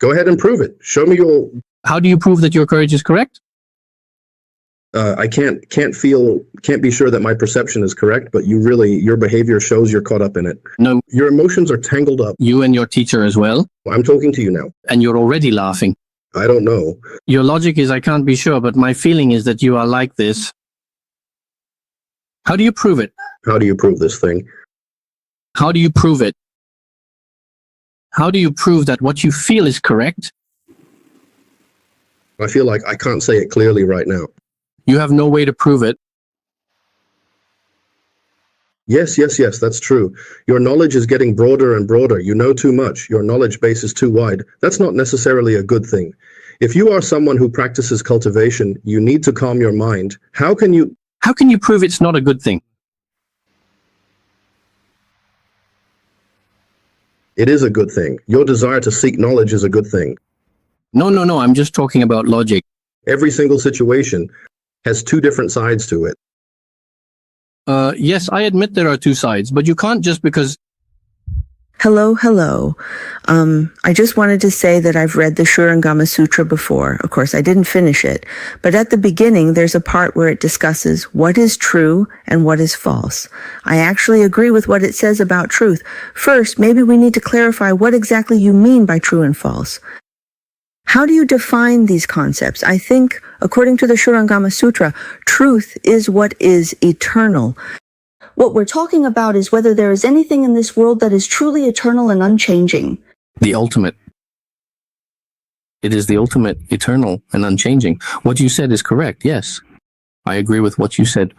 Go ahead and prove it. Show me your... How do you prove that your courage is correct? I can't be sure that my perception is correct, but your behavior shows you're caught up in it. No. Your emotions are tangled up. You and your teacher as well. I'm talking to you now. And you're already laughing. I don't know. Your logic is I can't be sure, but my feeling is that you are like this. How do you prove it? How do you prove this thing? How do you prove it? How do you prove that what you feel is correct? I feel like I can't say it clearly right now. You have no way to prove it. Yes, that's true. Your knowledge is getting broader and broader. You know too much. Your knowledge base is too wide. That's not necessarily a good thing. If you are someone who practices cultivation, you need to calm your mind. How can you prove it's not a good thing? It is a good thing. Your desire to seek knowledge is a good thing. No, I'm just talking about logic. Every single situation has two different sides to it. Yes, I admit there are two sides, but you can't just because... Hello. I just wanted to say that I've read the Shurangama Sutra before. Of course, I didn't finish it. But at the beginning, there's a part where it discusses what is true and what is false. I actually agree with what it says about truth. First, maybe we need to clarify what exactly you mean by true and false. How do you define these concepts? I think, according to the Shurangama Sutra, truth is what is eternal. What we're talking about is whether there is anything in this world that is truly eternal and unchanging. The ultimate. It is the ultimate, eternal, and unchanging. What you said is correct, yes. I agree with what you said.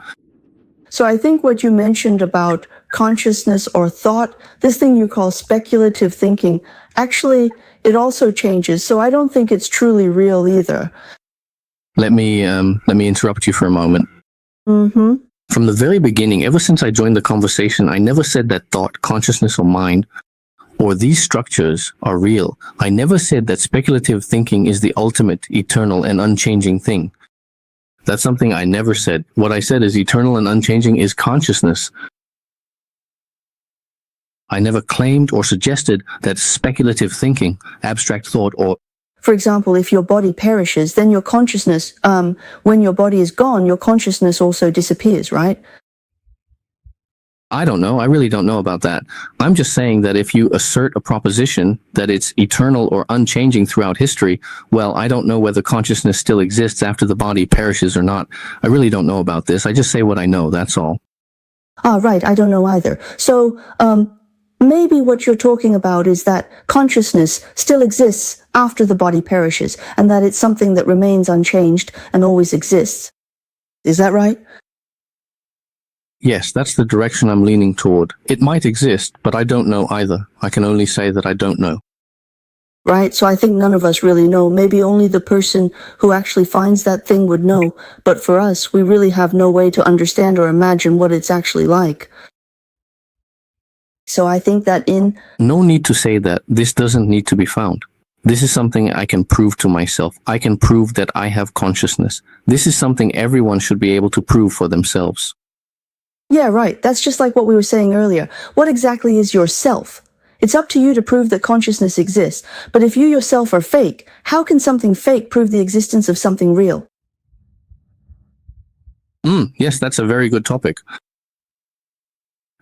So I think what you mentioned about consciousness or thought, this thing you call speculative thinking, actually, it also changes. So I don't think it's truly real either. Let me interrupt you for a moment. Mm-hmm. From the very beginning, ever since I joined the conversation, I never said that thought, consciousness, or mind, or these structures are real. I never said that speculative thinking is the ultimate, eternal, and unchanging thing. That's something I never said. What I said is eternal and unchanging is consciousness. I never claimed or suggested that speculative thinking, abstract thought, or... For example, if your body perishes, then your consciousness, when your body is gone, your consciousness also disappears, right? I don't know. I really don't know about that. I'm just saying that if you assert a proposition that it's eternal or unchanging throughout history, well, I don't know whether consciousness still exists after the body perishes or not. I really don't know about this. I just say what I know, that's all. Ah, right. I don't know either. So, maybe what you're talking about is that consciousness still exists after the body perishes, and that it's something that remains unchanged and always exists. Is that right? Yes, that's the direction I'm leaning toward. It might exist, but I don't know either. I can only say that I don't know. Right, so I think none of us really know. Maybe only the person who actually finds that thing would know. But for us, we really have no way to understand or imagine what it's actually like. So I think that No need to say that. This doesn't need to be found. This is something I can prove to myself. I can prove that I have consciousness. This is something everyone should be able to prove for themselves. Yeah, right. That's just like what we were saying earlier. What exactly is yourself? It's up to you to prove that consciousness exists. But if you yourself are fake, how can something fake prove the existence of something real? Yes, that's a very good topic.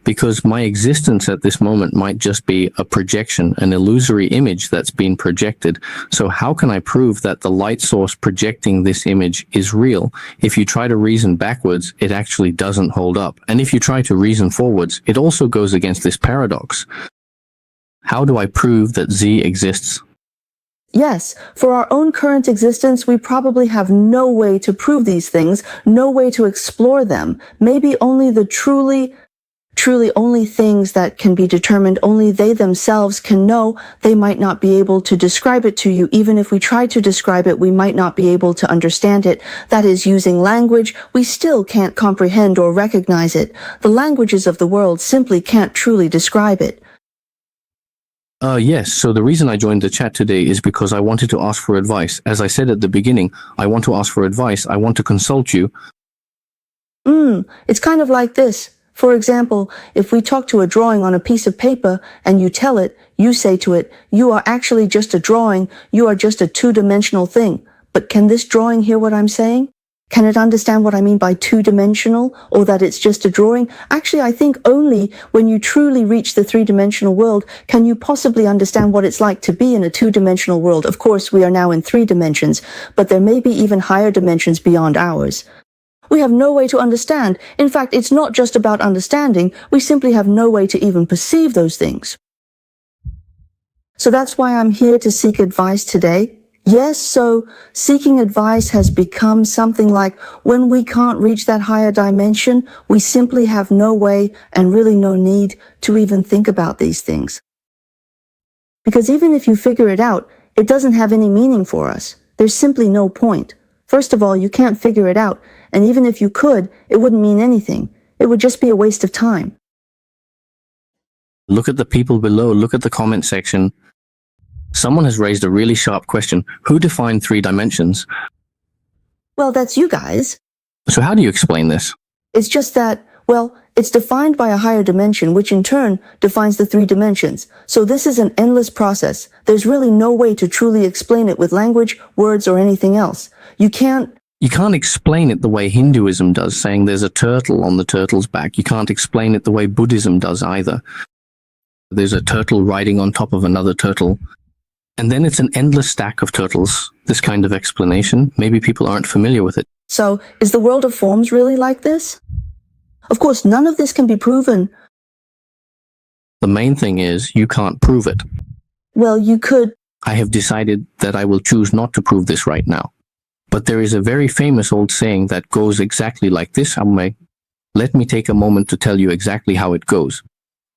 Because my existence at this moment might just be a projection, an illusory image that's been projected. So how can I prove that the light source projecting this image is real? If you try to reason backwards, it actually doesn't hold up. And if you try to reason forwards, it also goes against this paradox. How do I prove that Z exists? Yes, for our own current existence, we probably have no way to prove these things, no way to explore them. Maybe only the truly only things that can be determined, only they themselves can know. They might not be able to describe it to you. Even if we try to describe it, we might not be able to understand it. That is, using language, we still can't comprehend or recognize it. The languages of the world simply can't truly describe it. Yes, so the reason I joined the chat today is because I wanted to ask for advice. As I said at the beginning, I want to ask for advice. I want to consult you. It's kind of like this. For example, if we talk to a drawing on a piece of paper and you tell it, you say to it, you are actually just a drawing, you are just a two-dimensional thing. But can this drawing hear what I'm saying? Can it understand what I mean by two-dimensional, or that it's just a drawing? Actually, I think only when you truly reach the three-dimensional world can you possibly understand what it's like to be in a two-dimensional world. Of course, we are now in 3 dimensions, but there may be even higher dimensions beyond ours. We have no way to understand. In fact, it's not just about understanding. We simply have no way to even perceive those things. So that's why I'm here to seek advice today. Yes, so seeking advice has become something like when we can't reach that higher dimension, we simply have no way and really no need to even think about these things. Because even if you figure it out, it doesn't have any meaning for us. There's simply no point. First of all, you can't figure it out, and even if you could, it wouldn't mean anything. It would just be a waste of time. Look at the people below, look at the comment section. Someone has raised a really sharp question. Who defined 3 dimensions? Well, that's you guys. So how do you explain this? It's just that, well, it's defined by a higher dimension, which in turn defines the 3 dimensions. So this is an endless process. There's really no way to truly explain it with language, words, or anything else. You can't explain it the way Hinduism does, saying there's a turtle on the turtle's back. You can't explain it the way Buddhism does either. There's a turtle riding on top of another turtle. And then it's an endless stack of turtles, this kind of explanation. Maybe people aren't familiar with it. So, is the world of forms really like this? Of course, none of this can be proven. The main thing is, you can't prove it. Well, you could. I have decided that I will choose not to prove this right now. But there is a very famous old saying that goes exactly like this. Let me take a moment to tell you exactly how it goes.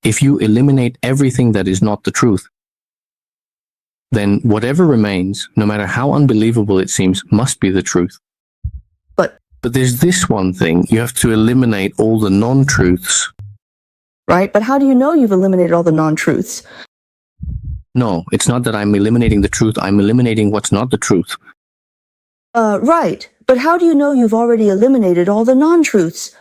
If you eliminate everything that is not the truth, then whatever remains, no matter how unbelievable it seems, must be the truth. But there's this one thing. You have to eliminate all the non-truths. Right, but how do you know you've eliminated all the non-truths? No, it's not that I'm eliminating the truth. I'm eliminating what's not the truth. Right. But how do you know you've already eliminated all the non-truths?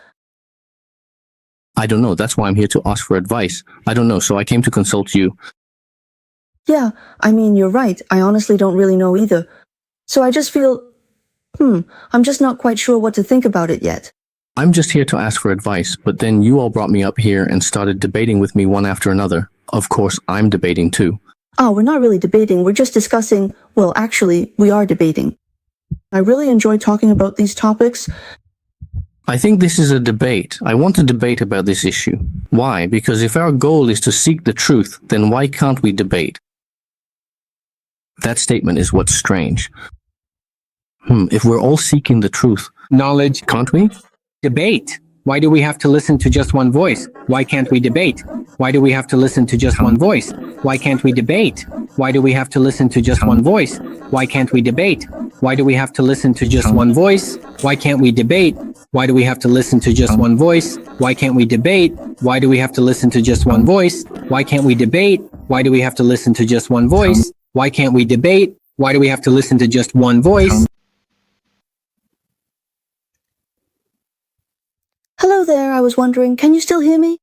I don't know. That's why I'm here to ask for advice. I don't know, so I came to consult you. Yeah, I mean, you're right. I honestly don't really know either. So I just feel, I'm just not quite sure what to think about it yet. I'm just here to ask for advice, but then you all brought me up here and started debating with me one after another. Of course, I'm debating too. Oh, we're not really debating. We're just discussing, well, actually, we are debating. I really enjoy talking about these topics. I think this is a debate. I want to debate about this issue. Why? Because if our goal is to seek the truth, then why can't we debate? That statement is what's strange. If we're all seeking the truth, Knowledge, can't we? debate. Why do we have to listen to just one voice? Why can't we debate? Why do we have to listen to just one voice? Why can't we debate? Why do we have to listen to just one voice? Why can't we debate? Why do we have to listen to just one voice? Why can't we debate? Why do we have to listen to just one voice? Why can't we debate? Why do we have to listen to just one voice? Why can't we debate? Why do we have to listen to just one voice? Why can't we debate? Why do we have to listen to just one voice? Hello there, I was wondering, can you still hear me?